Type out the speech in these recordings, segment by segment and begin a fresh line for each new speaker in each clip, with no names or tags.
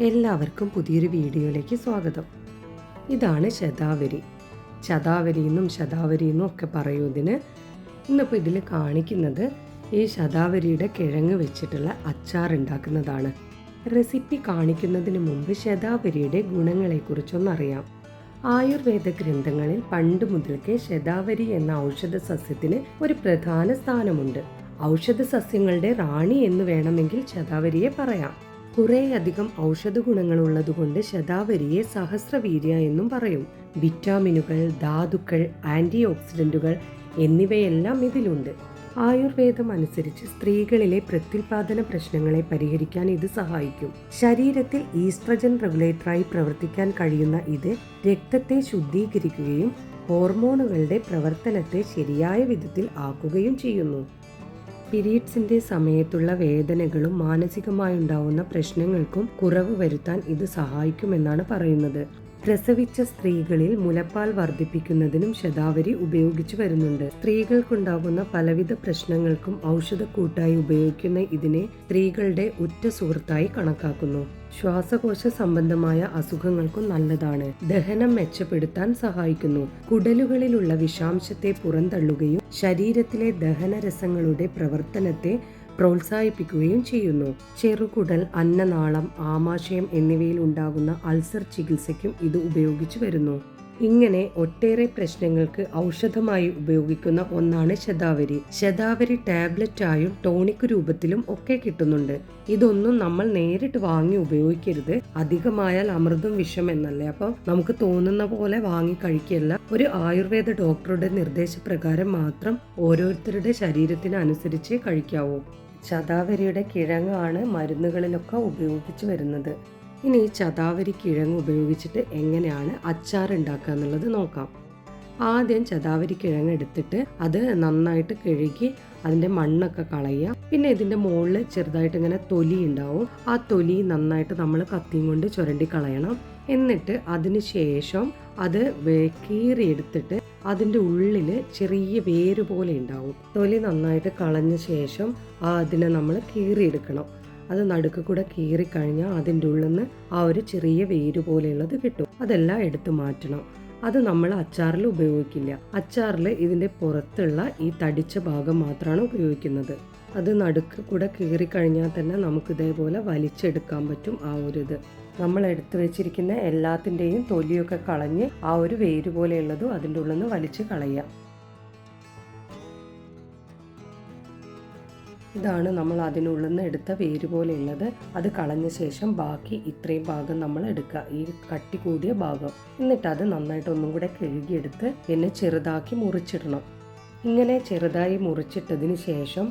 എല്ലാവർക്കും പുതിയൊരു വീഡിയോയിലേക്ക് സ്വാഗതം. ഇതാണ് ശതാവരി. ശതാവരി എന്നും ശതാവരി എന്നും ഒക്കെ പറയുന്നതിന് ഇന്നിപ്പോൾ ഇതിൽ കാണിക്കുന്നത് ഈ ശതാവരിയുടെ കിഴങ്ങ് വെച്ചിട്ടുള്ള അച്ചാർ ഉണ്ടാക്കുന്നതാണ്. റെസിപ്പി കാണിക്കുന്നതിന് മുമ്പ് ശതാവരിയുടെ ഗുണങ്ങളെക്കുറിച്ചൊന്നറിയാം. ആയുർവേദ ഗ്രന്ഥങ്ങളിൽ പണ്ട് മുതൽക്കേ ശതാവരി എന്ന ഔഷധ സസ്യത്തിന് ഒരു പ്രധാന സ്ഥാനമുണ്ട്. ഔഷധ സസ്യങ്ങളുടെ റാണി എന്ന് വേണമെങ്കിൽ ശതാവരിയെ പറയാം. കുറേയധികം ഔഷധ ഗുണങ്ങൾ ഉള്ളതുകൊണ്ട് ശതാവരിയെ സഹസ്രവീര്യ എന്നും പറയും. വിറ്റാമിനുകൾ, ധാതുക്കൾ, ആന്റി ഓക്സിഡന്റുകൾ എന്നിവയെല്ലാം ഇതിലുണ്ട്. ആയുർവേദം അനുസരിച്ച് സ്ത്രീകളിലെ പ്രത്യുൽപാദന പ്രശ്നങ്ങളെ പരിഹരിക്കാൻ ഇത് സഹായിക്കും. ശരീരത്തിൽ ഈസ്ട്രജൻ റെഗുലേറ്ററായി പ്രവർത്തിക്കാൻ കഴിയുന്ന ഇത് രക്തത്തെ ശുദ്ധീകരിക്കുകയും ഹോർമോണുകളുടെ പ്രവർത്തനത്തെ ശരിയായ വിധത്തിൽ ആക്കുകയും ചെയ്യുന്നു. പീരിയഡ്സിന്റെ സമയത്തുള്ള വേദനകളും മാനസികമായുണ്ടാവുന്ന പ്രശ്നങ്ങൾക്കും കുറവ് വരുത്താൻ ഇത് സഹായിക്കുമെന്നാണ് പറയുന്നത്. പ്രസവിച്ച സ്ത്രീകളിൽ മുലപ്പാൽ വർദ്ധിപ്പിക്കുന്നതിനും ശതാവരി ഉപയോഗിച്ചു വരുന്നുണ്ട്. സ്ത്രീകൾക്കുണ്ടാകുന്ന പലവിധ പ്രശ്നങ്ങൾക്കും ഔഷധക്കൂട്ടായി ഉപയോഗിക്കുന്ന ഇതിനെ സ്ത്രീകളുടെ ഉറ്റ സുഹൃത്തായി കണക്കാക്കുന്നു. ശ്വാസകോശ സംബന്ധമായ അസുഖങ്ങൾക്കും നല്ലതാണ്. ദഹനം മെച്ചപ്പെടുത്താൻ സഹായിക്കുന്നു. കുടലുകളിലുള്ള വിഷാംശത്തെ പുറന്തള്ളുകയും ശരീരത്തിലെ ദഹനരസങ്ങളുടെ പ്രവർത്തനത്തെ പ്രോത്സാഹിപ്പിക്കുകയും ചെയ്യുന്നു. ചെറുകുടൽ, അന്നനാളം, ആമാശയം എന്നിവയിൽ ഉണ്ടാകുന്ന അൾസർ ചികിത്സയ്ക്കും ഇത് ഉപയോഗിച്ചു വരുന്നു. ഇങ്ങനെ ഒട്ടേറെ പ്രശ്നങ്ങൾക്ക് ഔഷധമായി ഉപയോഗിക്കുന്ന ഒന്നാണ് ശതാവരി. ശതാവരി ടാബ്ലറ്റായും ടോണിക് രൂപത്തിലും ഒക്കെ കിട്ടുന്നുണ്ട്. ഇതൊന്നും നമ്മൾ നേരിട്ട് വാങ്ങി ഉപയോഗിക്കരുത്. അധികമായാൽ അമൃതും വിഷം എന്നല്ലേ. അപ്പോൾ നമുക്ക് തോന്നുന്ന പോലെ വാങ്ങി കഴിക്കല്ല. ഒരു ആയുർവേദ ഡോക്ടറുടെ നിർദ്ദേശപ്രകാരം മാത്രം ഓരോരുത്തരുടെ ശരീരത്തിന് അനുസരിച്ച് കഴിക്കാവൂ. ശതാവരിയുടെ കിഴങ്ങാണ് മരുന്നുകളിലൊക്കെ ഉപയോഗിച്ചു വരുന്നത്. ഇനി ഈ ശതാവരി കിഴങ്ങ് ഉപയോഗിച്ചിട്ട് എങ്ങനെയാണ് അച്ചാർ ഉണ്ടാക്കുക എന്നുള്ളത് നോക്കാം. ആദ്യം ശതാവരി കിഴങ്ങ് എടുത്തിട്ട് അത് നന്നായിട്ട് കഴുകി അതിൻ്റെ മണ്ണൊക്കെ കളയുക. പിന്നെ ഇതിൻ്റെ മുകളിൽ ചെറുതായിട്ട് ഇങ്ങനെ തൊലി ഉണ്ടാവും. ആ തൊലി നന്നായിട്ട് നമ്മൾ കത്തിയും കൊണ്ട് ചുരണ്ടി കളയണം. എന്നിട്ട് അതിന് ശേഷം അത് കീറിയെടുത്തിട്ട് അതിൻ്റെ ഉള്ളിൽ ചെറിയ വേര് പോലെ ഉണ്ടാവും. തൊലി നന്നായിട്ട് കളഞ്ഞ ശേഷം അതിനെ നമ്മൾ കീറിയെടുക്കണം. അത് നടുക്ക് കൂടെ കീറിക്കഴിഞ്ഞാൽ അതിൻ്റെ ഉള്ളിൽ നിന്ന് ആ ഒരു ചെറിയ വേര് പോലെയുള്ളത് കിട്ടും. അതെല്ലാം എടുത്തു മാറ്റണം. അത് നമ്മൾ അച്ചാറിൽ ഉപയോഗിക്കില്ല. അച്ചാറിൽ ഇതിൻ്റെ പുറത്തുള്ള ഈ തടിച്ച ഭാഗം മാത്രമാണ് ഉപയോഗിക്കുന്നത്. അത് നടുക്ക് കൂടെ കീറിക്കഴിഞ്ഞാൽ തന്നെ നമുക്ക് ഇതേപോലെ വലിച്ചെടുക്കാൻ പറ്റും. ആ ഒരു ഇത് നമ്മൾ എടുത്തു വെച്ചിരിക്കുന്ന എല്ലാത്തിൻ്റെയും തൊലിയൊക്കെ കളഞ്ഞ് ആ ഒരു വേര് പോലെയുള്ളതും അതിൻ്റെ ഉള്ളിൽ നിന്ന് വലിച്ച് കളയുക. ഇതാണ് നമ്മൾ അതിനുള്ളിൽ നിന്ന് എടുത്ത വേര് പോലെയുള്ളത്. അത് കളഞ്ഞ ശേഷം ബാക്കി ഇത്രയും ഭാഗം നമ്മൾ എടുക്കുക, ഈ കട്ടി കൂടിയ ഭാഗം. എന്നിട്ട് അത് നന്നായിട്ട് ഒന്നും കൂടെ കഴുകിയെടുത്ത് പിന്നെ ചെറുതാക്കി മുറിച്ചിടണം. ഇങ്ങനെ ചെറുതായി മുറിച്ചിട്ടതിന് ശേഷം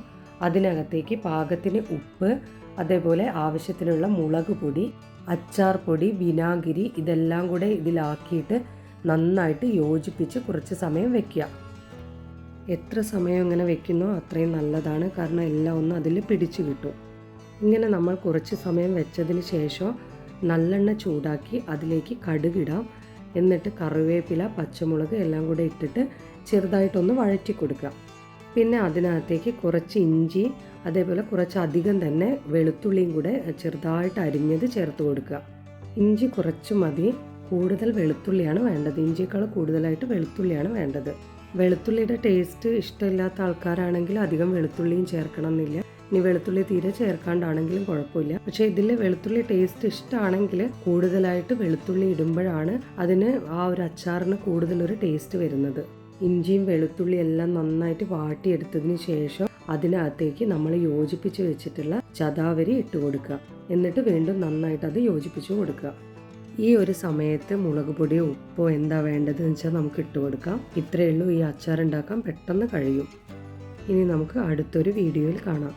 അതിനകത്തേക്ക് പാകത്തിന് ഉപ്പ്, അതേപോലെ ആവശ്യത്തിനുള്ള മുളക് പൊടി, അച്ചാർ പൊടി, വിനാഗിരി ഇതെല്ലാം കൂടെ ഇതിലാക്കിയിട്ട് നന്നായിട്ട് യോജിപ്പിച്ച് കുറച്ച് സമയം വെക്കുക. എത്ര സമയം ഇങ്ങനെ വെക്കുന്നോ അത്രയും നല്ലതാണ്. കാരണം എല്ലാം ഒന്നും അതിൽ പിടിച്ചു കിട്ടും. ഇങ്ങനെ നമ്മൾ കുറച്ച് സമയം വെച്ചതിന് ശേഷം നല്ലെണ്ണ ചൂടാക്കി അതിലേക്ക് കടുകിടാം. എന്നിട്ട് കറിവേപ്പില, പച്ചമുളക് എല്ലാം കൂടെ ഇട്ടിട്ട് ചെറുതായിട്ടൊന്ന് വഴറ്റി കൊടുക്കുക. പിന്നെ അതിനകത്തേക്ക് കുറച്ച് ഇഞ്ചി, അതേപോലെ കുറച്ചധികം തന്നെ വെളുത്തുള്ളിയും കൂടെ ചെറുതായിട്ട് അരിഞ്ഞത് ചേർത്ത് കൊടുക്കുക. ഇഞ്ചി കുറച്ച് മതി, കൂടുതൽ വെളുത്തുള്ളിയാണ് വേണ്ടത്. ഇഞ്ചിയേക്കാൾ കൂടുതലായിട്ട് വെളുത്തുള്ളിയാണ് വേണ്ടത്. വെളുത്തുള്ളിയുടെ ടേസ്റ്റ് ഇഷ്ടമില്ലാത്ത ആൾക്കാരാണെങ്കിൽ അധികം വെളുത്തുള്ളിയും ചേർക്കണം എന്നില്ല. ഇനി വെളുത്തുള്ളി തീരെ ചേർക്കാണ്ടാണെങ്കിലും കുഴപ്പമില്ല. പക്ഷേ ഇതിൽ വെളുത്തുള്ളി ടേസ്റ്റ് ഇഷ്ടമാണെങ്കിൽ കൂടുതലായിട്ട് വെളുത്തുള്ളി ഇടുമ്പോഴാണ് അതിന് ആ ഒരു അച്ചാറിന് കൂടുതലൊരു ടേസ്റ്റ് വരുന്നത്. ഇഞ്ചിയും വെളുത്തുള്ളി എല്ലാം നന്നായിട്ട് വാട്ടിയെടുത്തതിന് ശേഷം അതിനകത്തേക്ക് നമ്മൾ യോജിപ്പിച്ച് വെച്ചിട്ടുള്ള ശതാവരി ഇട്ട് കൊടുക്കുക. എന്നിട്ട് വീണ്ടും നന്നായിട്ട് അത് യോജിപ്പിച്ച് കൊടുക്കുക. ഈ ഒരു സമയത്ത് മുളക് പൊടിയോ ഉപ്പോ എന്താ വേണ്ടതെന്ന് വെച്ചാൽ നമുക്ക് ഇട്ട് കൊടുക്കാം. ഇത്രയേ ഉള്ളൂ. ഈ അച്ചാർ ഉണ്ടാക്കാൻ പെട്ടെന്ന് കഴിയും. ഇനി നമുക്ക് അടുത്തൊരു വീഡിയോയിൽ കാണാം.